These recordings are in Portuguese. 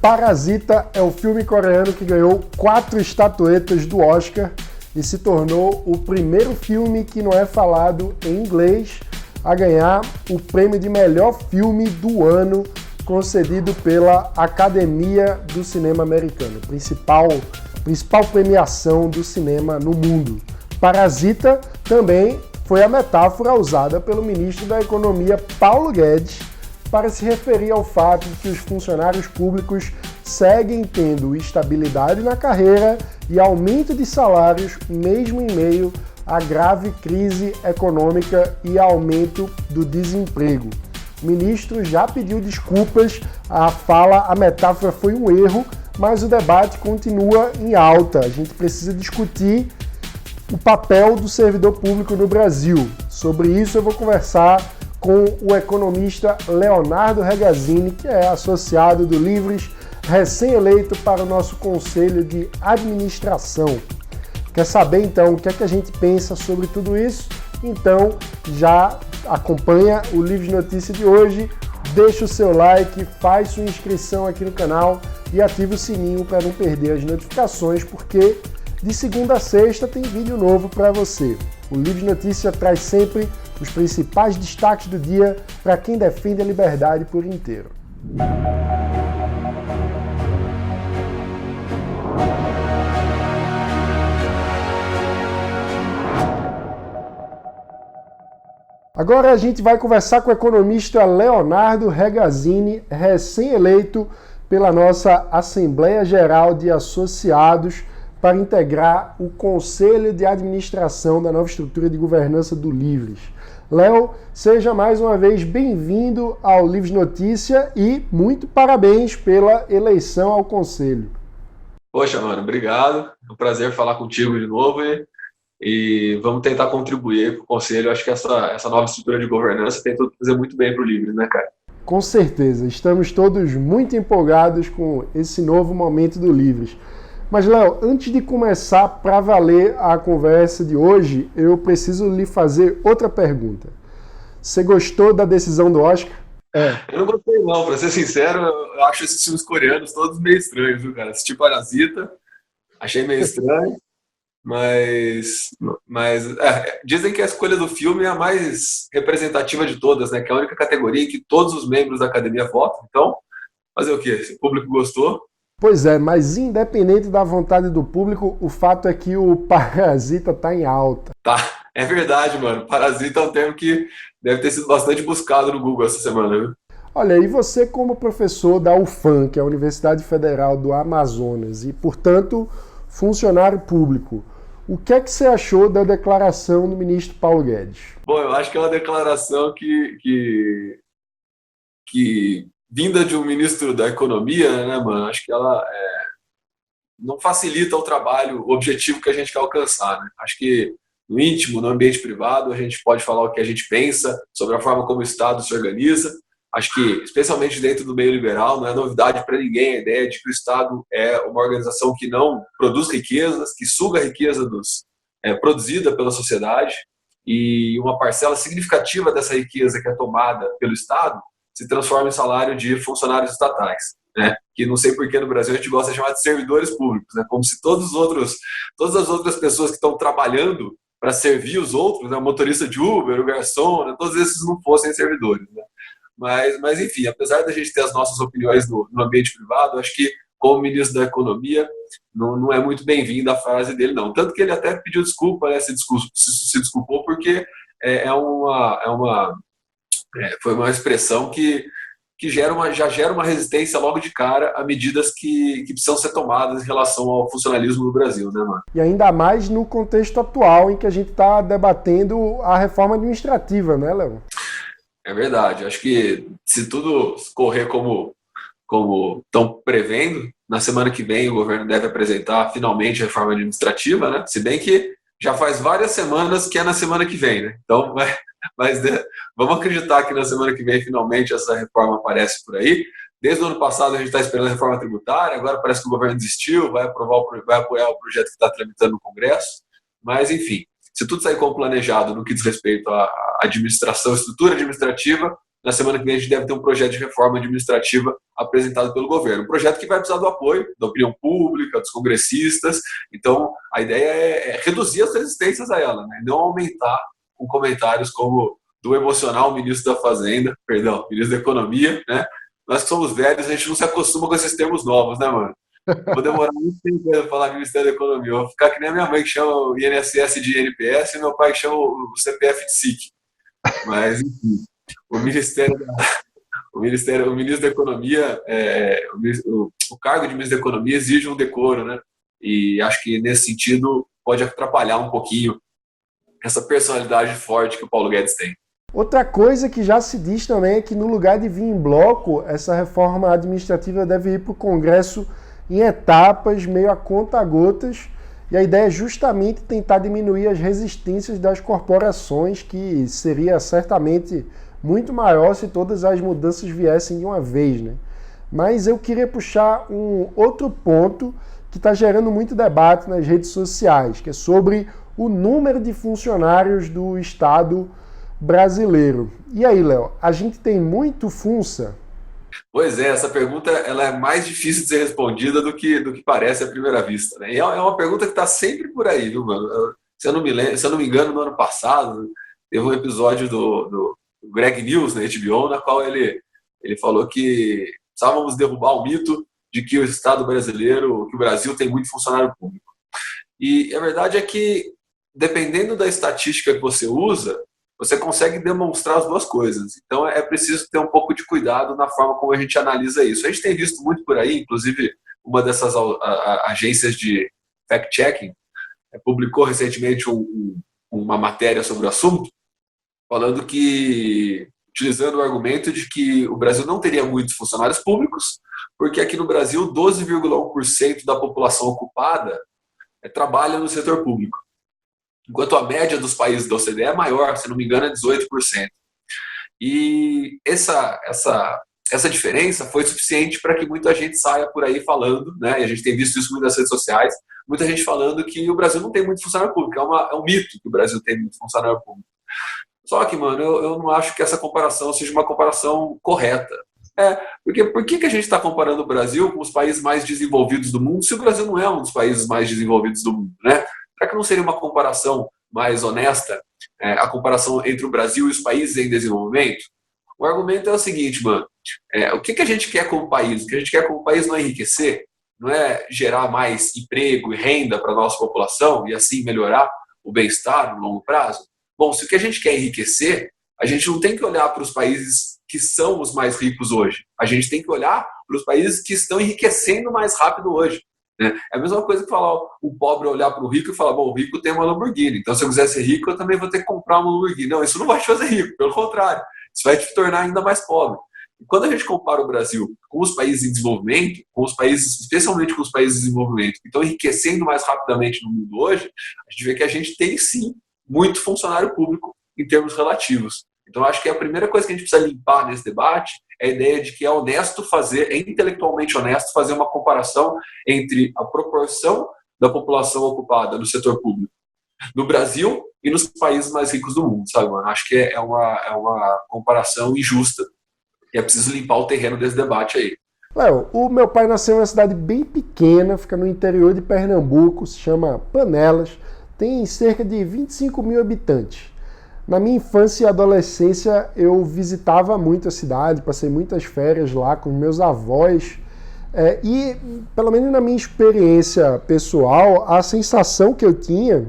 Parasita é o filme coreano que ganhou 4 estatuetas do Oscar e se tornou o primeiro filme que não é falado em inglês a ganhar o prêmio de melhor filme do ano concedido pela Academia do Cinema Americano, principal premiação do cinema no mundo. Parasita também foi a metáfora usada pelo ministro da Economia, Paulo Guedes, para se referir ao fato de que os funcionários públicos seguem tendo estabilidade na carreira e aumento de salários, mesmo em meio à grave crise econômica e aumento do desemprego. O ministro já pediu desculpas, a metáfora foi um erro, mas o debate continua em alta. A gente precisa discutir o papel do servidor público no Brasil. Sobre isso eu vou conversar com o economista Leonardo Regazzini, que é associado do Livres, recém-eleito para o nosso Conselho de Administração. Quer saber então o que é que a gente pensa sobre tudo isso? Então já acompanha o Livres Notícia de hoje, deixa o seu like, faz sua inscrição aqui no canal e ativa o sininho para não perder as notificações, porque de segunda a sexta tem vídeo novo para você. O Livres Notícia traz sempre os principais destaques do dia para quem defende a liberdade por inteiro. Agora a gente vai conversar com o economista Leonardo Regazzini, recém-eleito pela nossa Assembleia Geral de Associados, para integrar o Conselho de Administração da nova estrutura de governança do Livres. Léo, seja mais uma vez bem-vindo ao Livres Notícia e muito parabéns pela eleição ao Conselho. Poxa, mano, obrigado. É um prazer falar contigo de novo e vamos tentar contribuir para o Conselho. Acho que essa nova estrutura de governança tem tudo para fazer muito bem para o Livres, né, cara? Com certeza, estamos todos muito empolgados com esse novo momento do Livres. Mas, Léo, antes de começar para valer a conversa de hoje, eu preciso lhe fazer outra pergunta. Você gostou da decisão do Oscar? Eu não gostei não, para ser sincero, eu acho esses filmes coreanos todos meio estranhos, viu, cara? Assisti Parasita, achei meio estranho, mas dizem que a escolha do filme é a mais representativa de todas, né? Que é a única categoria em que todos os membros da academia votam. Então, fazer o quê? Se o público gostou... Pois é, mas independente da vontade do público, o fato é que o Parasita está em alta. Tá, é verdade, mano. Parasita é um termo que deve ter sido bastante buscado no Google essa semana, viu? Olha, e você como professor da UFAM, que é a Universidade Federal do Amazonas, e, portanto, funcionário público, o que é que você achou da declaração do ministro Paulo Guedes? Bom, eu acho que é uma declaração que vinda de um ministro da Economia, né, mano? Acho que ela não facilita o trabalho, o objetivo que a gente quer alcançar, né? Acho que no íntimo, no ambiente privado, a gente pode falar o que a gente pensa sobre a forma como o Estado se organiza. Acho que, especialmente dentro do meio liberal, não é novidade para ninguém a ideia de que o Estado é uma organização que não produz riquezas, que suga a riqueza produzida pela sociedade, e uma parcela significativa dessa riqueza que é tomada pelo Estado se transforma em salário de funcionários estatais, né? Que não sei por que no Brasil a gente gosta de chamar de servidores públicos, né? Como se todas as outras pessoas que estão trabalhando para servir os outros, né? O motorista de Uber, o garçom, né? Todos esses não fossem servidores, né? Mas enfim, apesar da gente ter as nossas opiniões no ambiente privado, acho que como ministro da Economia não é muito bem-vinda a frase dele, não. Tanto que ele até pediu desculpa, né? Se desculpou porque foi uma expressão que já gera uma resistência logo de cara a medidas que precisam ser tomadas em relação ao funcionalismo no Brasil, né, mano? E ainda mais no contexto atual em que a gente está debatendo a reforma administrativa, né, Léo? É verdade. Acho que se tudo correr como estão prevendo, na semana que vem o governo deve apresentar finalmente a reforma administrativa, né? Se bem que já faz várias semanas que é na semana que vem, né? Então, mas vamos acreditar que na semana que vem finalmente essa reforma aparece por aí. Desde o ano passado a gente está esperando a reforma tributária, agora parece que o governo desistiu, vai apoiar o projeto que está tramitando no Congresso, mas enfim, se tudo sair como planejado no que diz respeito à administração, estrutura administrativa, Na semana que vem a gente deve ter um projeto de reforma administrativa apresentado pelo governo. Um projeto que vai precisar do apoio da opinião pública, dos congressistas. Então, a ideia é reduzir as resistências a ela, né? Não aumentar com comentários como do emocional ministro da Fazenda, perdão, ministro da Economia, né? Nós que somos velhos, a gente não se acostuma com esses termos novos, né, mano? Vou demorar muito tempo para falar Ministério da Economia. Eu vou ficar que nem a minha mãe que chama o INSS de INPS e meu pai que chama o CPF de SIC. Mas, enfim, o Ministério o ministro da Economia, o cargo de ministro da Economia exige um decoro, né? E acho que nesse sentido pode atrapalhar um pouquinho essa personalidade forte que o Paulo Guedes tem. Outra coisa que já se diz também é que no lugar de vir em bloco, essa reforma administrativa deve ir para o Congresso em etapas, meio a conta-gotas, e a ideia é justamente tentar diminuir as resistências das corporações, que seria certamente muito maior se todas as mudanças viessem de uma vez, né? Mas eu queria puxar um outro ponto que está gerando muito debate nas redes sociais, que é sobre o número de funcionários do Estado brasileiro. E aí, Léo, a gente tem muito funça? Pois é, essa pergunta ela é mais difícil de ser respondida do que parece à primeira vista, né? E é uma pergunta que está sempre por aí, viu, mano? Se eu não me engano, no ano passado, teve um episódio do Greg News na HBO, na qual ele falou que precisávamos derrubar o mito de que o Estado brasileiro, que o Brasil tem muito funcionário público. E a verdade é que, dependendo da estatística que você usa, você consegue demonstrar as duas coisas. Então é preciso ter um pouco de cuidado na forma como a gente analisa isso. A gente tem visto muito por aí, inclusive uma dessas agências de fact-checking publicou recentemente uma matéria sobre o assunto, falando que, utilizando o argumento de que o Brasil não teria muitos funcionários públicos, porque aqui no Brasil 12,1% da população ocupada trabalha no setor público, enquanto a média dos países da OCDE é maior, se não me engano é 18%. E essa diferença foi suficiente para que muita gente saia por aí falando, né? E a gente tem visto isso muito nas redes sociais, muita gente falando que o Brasil não tem muito funcionário público, é um mito que o Brasil tem muito funcionário público. Só que, mano, eu não acho que essa comparação seja uma comparação correta. Porque por que a gente está comparando o Brasil com os países mais desenvolvidos do mundo, se o Brasil não é um dos países mais desenvolvidos do mundo, né? Será que não seria uma comparação mais honesta, a comparação entre o Brasil e os países em desenvolvimento? O argumento é o seguinte, mano, o que a gente quer como país? O que a gente quer como país não é enriquecer, não é gerar mais emprego e renda para a nossa população e assim melhorar o bem-estar no longo prazo? Bom, se o que a gente quer é enriquecer, a gente não tem que olhar para os países que são os mais ricos hoje. A gente tem que olhar para os países que estão enriquecendo mais rápido hoje. Né? É a mesma coisa que falar o pobre olhar para o rico e falar, bom, o rico tem uma Lamborghini, então se eu quiser ser rico, eu também vou ter que comprar uma Lamborghini. Não, isso não vai te fazer rico, pelo contrário, isso vai te tornar ainda mais pobre. E quando a gente compara o Brasil com os países em desenvolvimento, com os países, especialmente com os países em desenvolvimento, que estão enriquecendo mais rapidamente no mundo hoje, a gente vê que a gente tem sim muito funcionário público em termos relativos. Então, acho que a primeira coisa que a gente precisa limpar nesse debate é a ideia de que é honesto fazer, é intelectualmente honesto fazer uma comparação entre a proporção da população ocupada no setor público no Brasil e nos países mais ricos do mundo, sabe, mano? Acho que é uma comparação injusta e é preciso limpar o terreno desse debate aí. Léo, o meu pai nasceu em uma cidade bem pequena, fica no interior de Pernambuco, se chama Panelas, tem cerca de 25 mil habitantes. Na minha infância e adolescência eu visitava muito a cidade, passei muitas férias lá com meus avós e, pelo menos na minha experiência pessoal, a sensação que eu tinha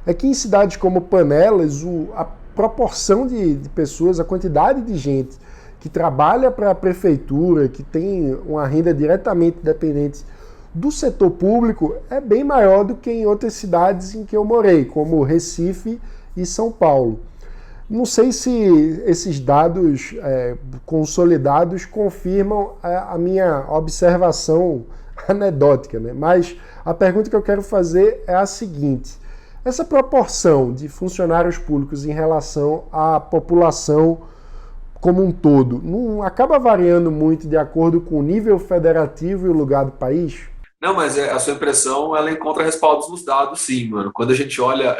é que em cidades como Panelas a proporção de pessoas, a quantidade de gente que trabalha para a prefeitura, que tem uma renda diretamente dependente do setor público é bem maior do que em outras cidades em que eu morei, como Recife e São Paulo. Não sei se esses dados consolidados confirmam a minha observação anedótica, né? Mas a pergunta que eu quero fazer é a seguinte: essa proporção de funcionários públicos em relação à população como um todo, não acaba variando muito de acordo com o nível federativo e o lugar do país? Não, mas a sua impressão, ela encontra respaldos nos dados, sim, mano. Quando a gente olha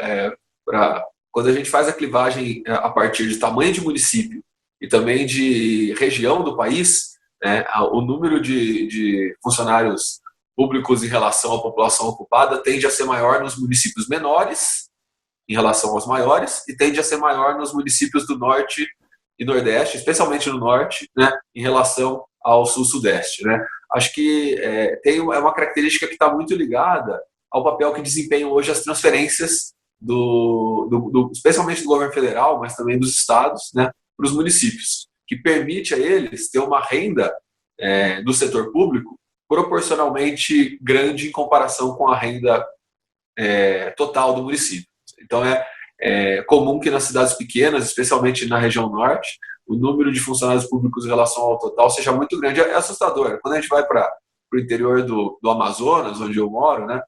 quando a gente faz a clivagem a partir de tamanho de município e também de região do país, né, o número de funcionários públicos em relação à população ocupada tende a ser maior nos municípios menores em relação aos maiores e tende a ser maior nos municípios do norte e nordeste, especialmente no norte, né, em relação ao sul-sudeste. Né. Acho que é uma característica que está muito ligada ao papel que desempenham hoje as transferências, especialmente do governo federal, mas também dos estados, né, para os municípios, que permite a eles ter uma renda do setor público proporcionalmente grande em comparação com a renda total do município. Então, é comum que nas cidades pequenas, especialmente na região norte, o número de funcionários públicos em relação ao total seja muito grande. É assustador. Quando a gente vai para o interior do Amazonas, onde eu moro, né,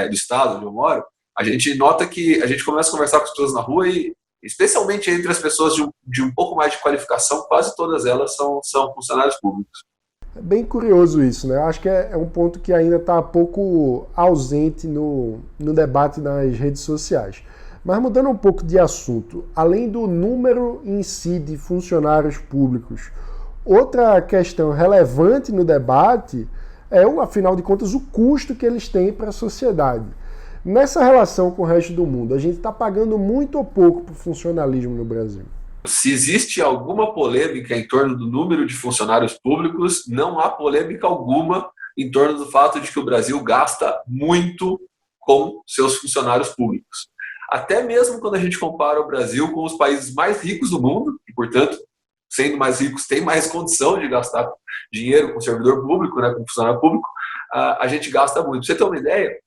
do estado onde eu moro, a gente nota que a gente começa a conversar com as pessoas na rua e, especialmente entre as pessoas de um pouco mais de qualificação, quase todas elas são funcionários públicos. É bem curioso isso, né? Eu acho que é um ponto que ainda está pouco ausente no debate nas redes sociais. Mas mudando um pouco de assunto, além do número em si de funcionários públicos, outra questão relevante no debate é, afinal de contas, o custo que eles têm para a sociedade. Nessa relação com o resto do mundo, a gente está pagando muito ou pouco para o funcionalismo no Brasil? Se existe alguma polêmica em torno do número de funcionários públicos, não há polêmica alguma em torno do fato de que o Brasil gasta muito com seus funcionários públicos. Até mesmo quando a gente compara o Brasil com os países mais ricos do mundo, e, portanto, sendo mais ricos, tem mais condição de gastar dinheiro com servidor público, né, com funcionário público, a gente gasta muito. Pra você ter uma ideia,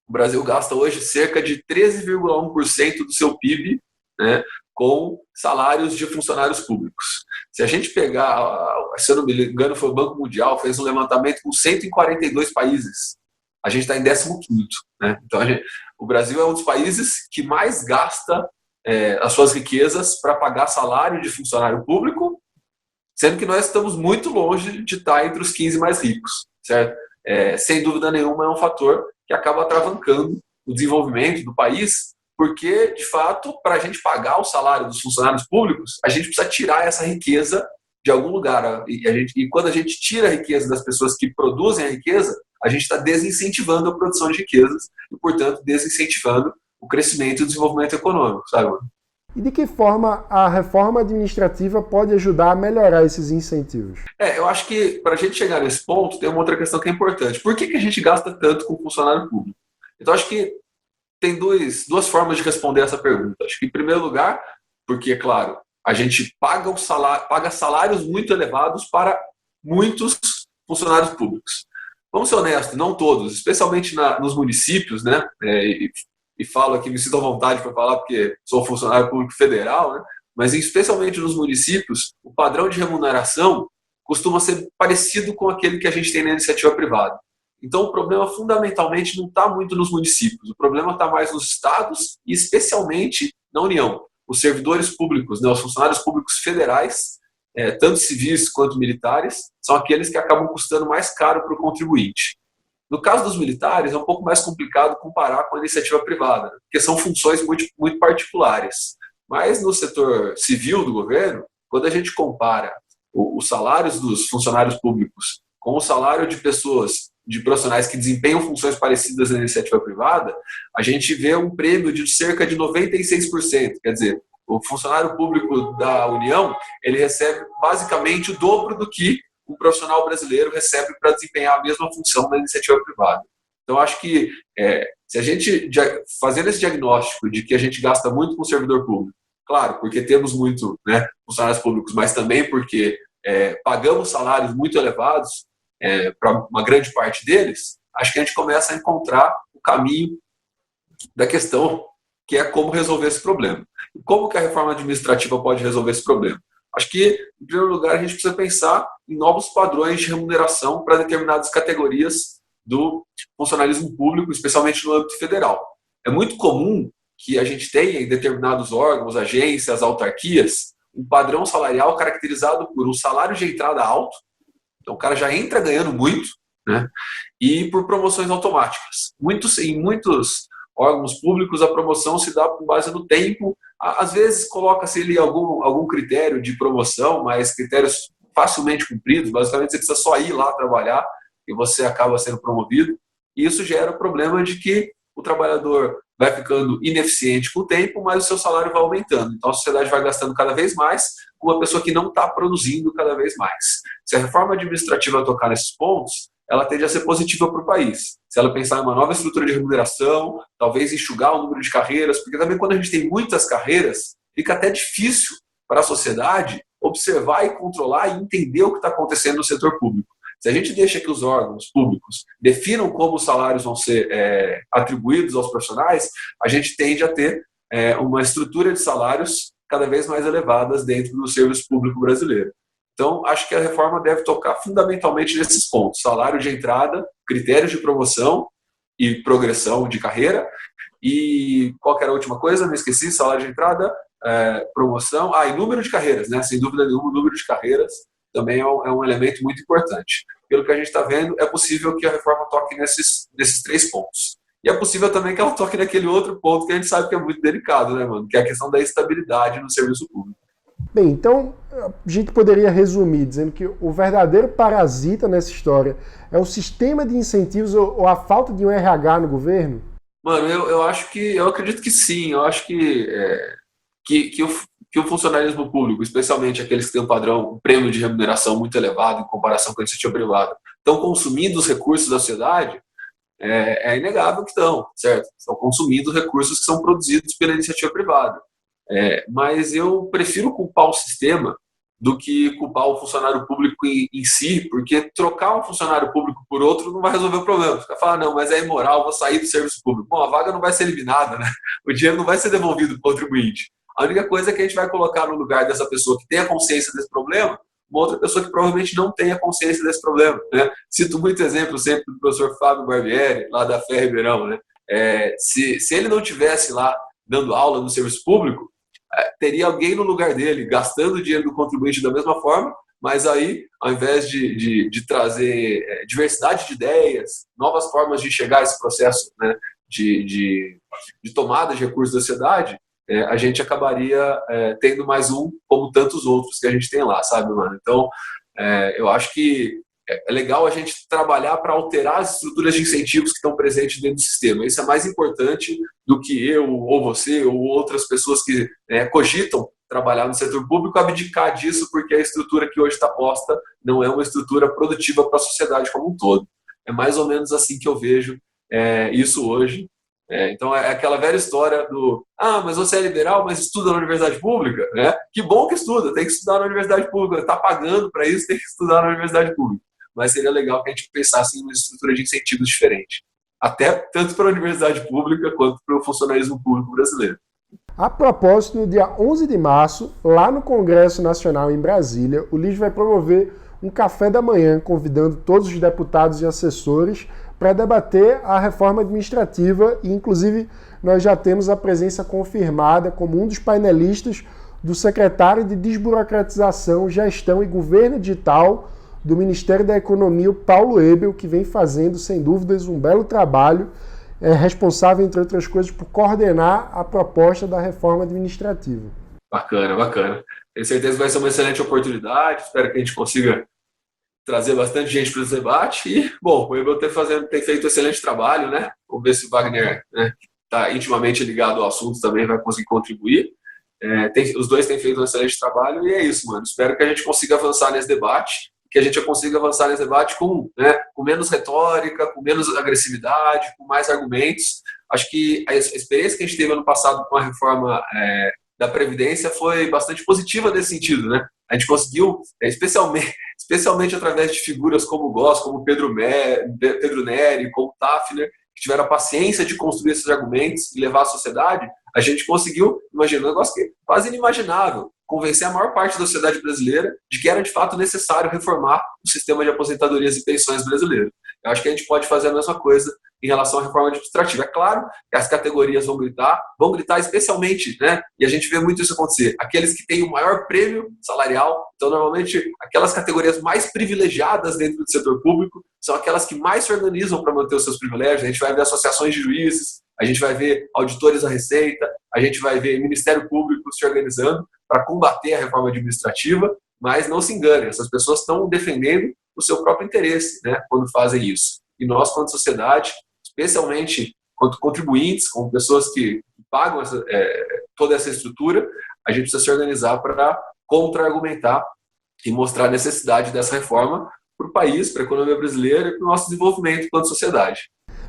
o Brasil gasta hoje cerca de 13,1% do seu PIB, né, com salários de funcionários públicos. Se a gente pegar, se eu não me engano, foi o Banco Mundial, fez um levantamento com 142 países. A gente está em 15º. Né? Então, o Brasil é um dos países que mais gasta as suas riquezas para pagar salário de funcionário público, sendo que nós estamos muito longe de estar entre os 15 mais ricos. Certo? Sem dúvida nenhuma, é um fator que acaba atravancando o desenvolvimento do país, porque, de fato, para a gente pagar o salário dos funcionários públicos, a gente precisa tirar essa riqueza de algum lugar. E quando a gente tira a riqueza das pessoas que produzem a riqueza, a gente está desincentivando a produção de riquezas e, portanto, desincentivando o crescimento e o desenvolvimento econômico, sabe? E de que forma a reforma administrativa pode ajudar a melhorar esses incentivos? Eu acho que, para a gente chegar nesse ponto, tem uma outra questão que é importante. Por que a gente gasta tanto com funcionário público? Então, acho que tem duas formas de responder essa pergunta. Acho que, em primeiro lugar, porque, é claro, a gente paga salários muito elevados para muitos funcionários públicos. Vamos ser honestos, não todos, especialmente nos municípios, né? E falo aqui, me sinto à vontade para falar porque sou funcionário público federal, né? Mas especialmente nos municípios, o padrão de remuneração costuma ser parecido com aquele que a gente tem na iniciativa privada. Então, o problema fundamentalmente não está muito nos municípios, o problema está mais nos estados e especialmente na União. Os servidores públicos, né, os funcionários públicos federais, tanto civis quanto militares, são aqueles que acabam custando mais caro para o contribuinte. No caso dos militares, é um pouco mais complicado comparar com a iniciativa privada, porque são funções muito, muito particulares. Mas no setor civil do governo, quando a gente compara os salários dos funcionários públicos com o salário de profissionais que desempenham funções parecidas na iniciativa privada, a gente vê um prêmio de cerca de 96%. Quer dizer, o funcionário público da União, ele recebe basicamente o dobro do que um profissional brasileiro recebe para desempenhar a mesma função na iniciativa privada. Então, acho que se a gente, fazendo esse diagnóstico de que a gente gasta muito com o servidor público, claro, porque temos muito, né, funcionários públicos, mas também porque pagamos salários muito elevados para uma grande parte deles, acho que a gente começa a encontrar o caminho da questão, que é como resolver esse problema. E como que a reforma administrativa pode resolver esse problema? Acho que, em primeiro lugar, a gente precisa pensar em novos padrões de remuneração para determinadas categorias do funcionalismo público, especialmente no âmbito federal. É muito comum que a gente tenha em determinados órgãos, agências, autarquias, um padrão salarial caracterizado por um salário de entrada alto, então o cara já entra ganhando muito, né? E por promoções automáticas. Em muitos órgãos públicos, a promoção se dá com base no tempo. Às vezes coloca-se ali algum critério de promoção, mas critérios facilmente cumpridos. Basicamente, você precisa só ir lá trabalhar e você acaba sendo promovido. E isso gera o problema de que o trabalhador vai ficando ineficiente com o tempo, mas o seu salário vai aumentando. Então, a sociedade vai gastando cada vez mais com uma pessoa que não está produzindo cada vez mais. Se a reforma administrativa tocar nesses pontos, ela tende a ser positiva para o país. Se ela pensar em uma nova estrutura de remuneração, talvez enxugar o número de carreiras, porque também quando a gente tem muitas carreiras, fica até difícil para a sociedade observar e controlar e entender o que está acontecendo no setor público. Se a gente deixa que os órgãos públicos definam como os salários vão ser atribuídos aos profissionais, a gente tende a ter uma estrutura de salários cada vez mais elevadas dentro do serviço público brasileiro. Então, acho que a reforma deve tocar fundamentalmente nesses pontos: salário de entrada, critérios de promoção e progressão de carreira. E qual que era a última coisa? Me esqueci: salário de entrada, promoção, e número de carreiras, né? Sem dúvida nenhuma, o número de carreiras também é um elemento muito importante. Pelo que a gente está vendo, é possível que a reforma toque nesses 3 pontos. E é possível também que ela toque naquele outro ponto que a gente sabe que é muito delicado, né, mano? Que é a questão da estabilidade no serviço público. Bem, então a gente poderia resumir dizendo que o verdadeiro parasita nessa história é o sistema de incentivos ou a falta de um RH no governo? Mano, eu acredito que sim. Eu acho que o funcionalismo público, especialmente aqueles que têm um prêmio de remuneração muito elevado em comparação com a iniciativa privada, estão consumindo os recursos da sociedade, é inegável que estão, certo? Estão consumindo os recursos que são produzidos pela iniciativa privada. Mas eu prefiro culpar o sistema do que culpar o funcionário público em si, porque trocar um funcionário público por outro não vai resolver o problema. Fica falando, não, mas é imoral, vou sair do serviço público. Bom, a vaga não vai ser eliminada, né? O dinheiro não vai ser devolvido para o contribuinte. A única coisa é que a gente vai colocar no lugar dessa pessoa que tem a consciência desse problema, uma outra pessoa que provavelmente não tem a consciência desse problema, né? Cito muito exemplo sempre do professor Fábio Barbieri, lá da FEA Ribeirão, né? Se ele não tivesse lá dando aula no serviço público, teria alguém no lugar dele, gastando o dinheiro do contribuinte da mesma forma, mas aí, ao invés de trazer diversidade de ideias, novas formas de chegar a esse processo, né, de tomada de recursos da sociedade, a gente acabaria tendo mais um, como tantos outros que a gente tem lá, sabe, mano? Então, eu acho que é legal a gente trabalhar para alterar as estruturas de incentivos que estão presentes dentro do sistema. Isso é mais importante do que eu, ou você, ou outras pessoas que cogitam trabalhar no setor público abdicar disso, porque a estrutura que hoje está posta não é uma estrutura produtiva para a sociedade como um todo. É mais ou menos assim que eu vejo isso hoje. Então é aquela velha história do mas você é liberal, mas estuda na universidade pública, né? Que bom que estuda, tem que estudar na universidade pública, está pagando para isso, tem que estudar na universidade pública. Mas seria legal que a gente pensasse em uma estrutura de incentivos diferente, até tanto para a universidade pública quanto para o funcionalismo público brasileiro. A propósito, no dia 11 de março, lá no Congresso Nacional em Brasília, o LIS vai promover um café da manhã convidando todos os deputados e assessores para debater a reforma administrativa e, inclusive, nós já temos a presença confirmada como um dos painelistas do secretário de Desburocratização, Gestão e Governo Digital do Ministério da Economia, o Paulo Ebel, que vem fazendo, sem dúvidas, um belo trabalho, responsável, entre outras coisas, por coordenar a proposta da reforma administrativa. Bacana, bacana. Tenho certeza que vai ser uma excelente oportunidade, espero que a gente consiga trazer bastante gente para esse debate e, bom, o Ebel tem feito um excelente trabalho, né? Vamos ver se o Wagner, né, está intimamente ligado ao assunto, também vai conseguir contribuir. Os dois têm feito um excelente trabalho e é isso, mano. Espero que a gente consiga avançar nesse debate, que a gente consiga avançar nesse debate com menos retórica, com menos agressividade, com mais argumentos. Acho que a experiência que a gente teve ano passado com a reforma da Previdência foi bastante positiva nesse sentido, né? A gente conseguiu, especialmente através de figuras como o Goss, como Pedro Neri, como Tafner, que tiveram a paciência de construir esses argumentos e levar à sociedade, a gente conseguiu, imagina, um negócio que é quase inimaginável, convencer a maior parte da sociedade brasileira de que era de fato necessário reformar o sistema de aposentadorias e pensões brasileiro. Eu acho que a gente pode fazer a mesma coisa em relação à reforma administrativa. É claro que as categorias vão gritar especialmente, né? E a gente vê muito isso acontecer. Aqueles que têm o maior prêmio salarial, então normalmente aquelas categorias mais privilegiadas dentro do setor público são aquelas que mais se organizam para manter os seus privilégios. A gente vai ver associações de juízes, a gente vai ver auditores da Receita, a gente vai ver Ministério Público se organizando para combater a reforma administrativa, mas não se enganem, essas pessoas estão defendendo o seu próprio interesse, né, quando fazem isso. E nós, quanto sociedade, especialmente quanto contribuintes, como pessoas que pagam toda essa estrutura, a gente precisa se organizar para contra-argumentar e mostrar a necessidade dessa reforma para o país, para a economia brasileira e para o nosso desenvolvimento enquanto sociedade.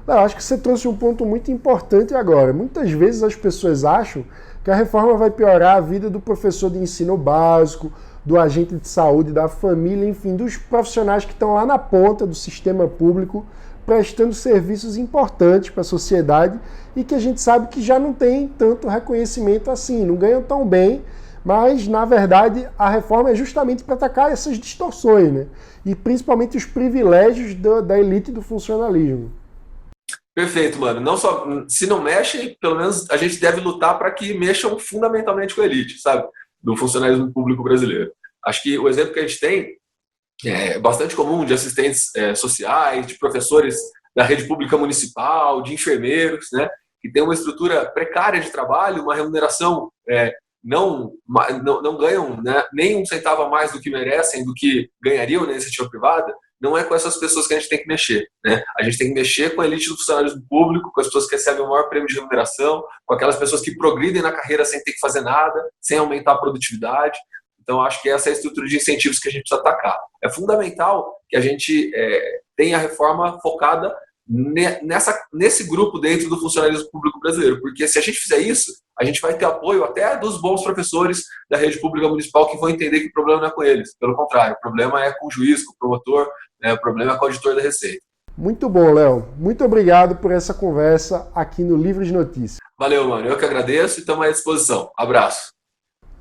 Não, acho que você trouxe um ponto muito importante agora. Muitas vezes as pessoas acham que a reforma vai piorar a vida do professor de ensino básico, do agente de saúde, da família, enfim, dos profissionais que estão lá na ponta do sistema público, prestando serviços importantes para a sociedade e que a gente sabe que já não tem tanto reconhecimento assim, não ganham tão bem, mas, na verdade, a reforma é justamente para atacar essas distorções, né? E principalmente os privilégios da elite do funcionalismo. Perfeito, mano. Não só, se não mexe, pelo menos a gente deve lutar para que mexam fundamentalmente com a elite, sabe? Do funcionalismo público brasileiro. Acho que o exemplo que a gente tem é bastante comum de assistentes sociais, de professores da rede pública municipal, de enfermeiros, né? Que tem uma estrutura precária de trabalho, uma remuneração não ganham, né, nem um centavo a mais do que merecem, do que ganhariam na iniciativa privada. Não é com essas pessoas que a gente tem que mexer, né? A gente tem que mexer com a elite do funcionalismo público, com as pessoas que recebem o maior prêmio de remuneração, com aquelas pessoas que progridem na carreira sem ter que fazer nada, sem aumentar a produtividade. Então, acho que essa é a estrutura de incentivos que a gente precisa atacar. É fundamental que a gente tenha a reforma focada nesse grupo dentro do funcionalismo público brasileiro, porque se a gente fizer isso, a gente vai ter apoio até dos bons professores da rede pública municipal que vão entender que o problema não é com eles, pelo contrário, o problema é com o juiz, com o promotor, né, o problema é com o auditor da Receita. Muito bom, Léo. Muito obrigado por essa conversa aqui no Livro de Notícias. Valeu, mano. Eu que agradeço e estamos à disposição. Abraço.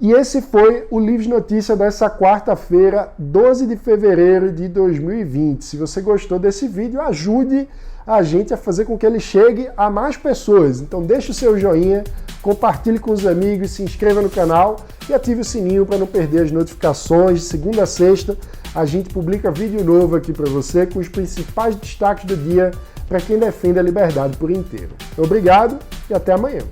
E esse foi o Livro de Notícias dessa quarta-feira, 12 de fevereiro de 2020. Se você gostou desse vídeo, ajude a gente a fazer com que ele chegue a mais pessoas. Então deixe o seu joinha, compartilhe com os amigos, se inscreva no canal e ative o sininho para não perder as notificações. De segunda a sexta, a gente publica vídeo novo aqui para você com os principais destaques do dia para quem defende a liberdade por inteiro. Obrigado e até amanhã.